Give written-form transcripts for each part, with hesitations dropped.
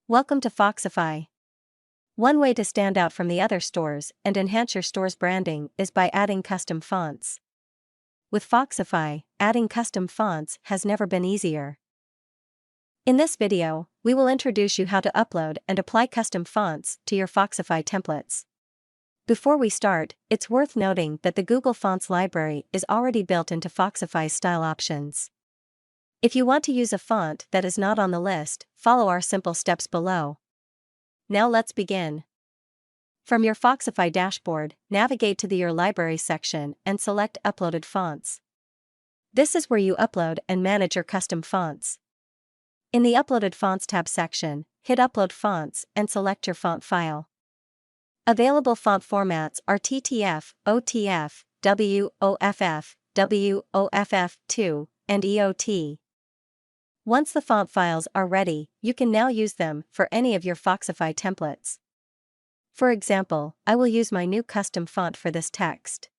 Welcome to Foxify. One way to stand out from the other stores and enhance your store's branding is by adding custom fonts. With Foxify, adding custom fonts has never been easier. In this video, we will introduce you how to upload and apply custom fonts to your Foxify templates. Before we start, it's worth noting that the Google Fonts library is already built into Foxify's style options. If you want to use a font that is not on the list, follow our simple steps below. Now let's begin. From your Foxify dashboard, navigate to the Your Library section and select Uploaded Fonts. This is where you upload and manage your custom fonts. In the Uploaded Fonts tab section, hit Upload Fonts and select your font file. Available font formats are TTF, OTF, WOFF, WOFF2, and EOT. Once the font files are ready, you can now use them for any of your Foxify templates. For example, I will use my new custom font for this text.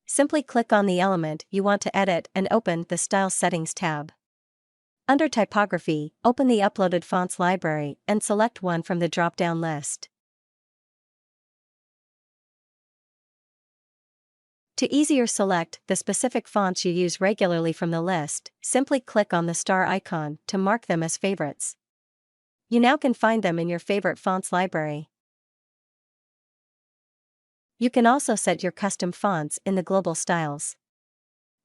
Simply click on the element you want to edit and open the Style Settings tab. Under Typography, open the Uploaded Fonts library and select one from the drop-down list. To easier select the specific fonts you use regularly from the list, simply click on the star icon to mark them as favorites. You now can find them in your favorite fonts library. You can also set your custom fonts in the global styles.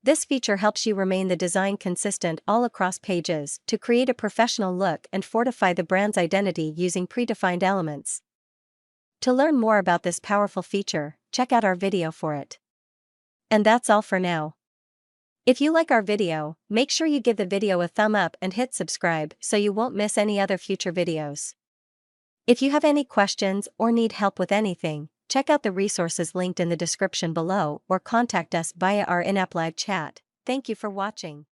This feature helps you remain the design consistent all across pages to create a professional look and fortify the brand's identity using predefined elements. To learn more about this powerful feature, check out our video for it. And that's all for now. If you like our video, make sure you give the video a thumb up and hit subscribe so you won't miss any other future videos. If you have any questions or need help with anything, check out the resources linked in the description below or contact us via our in-app live chat. Thank you for watching.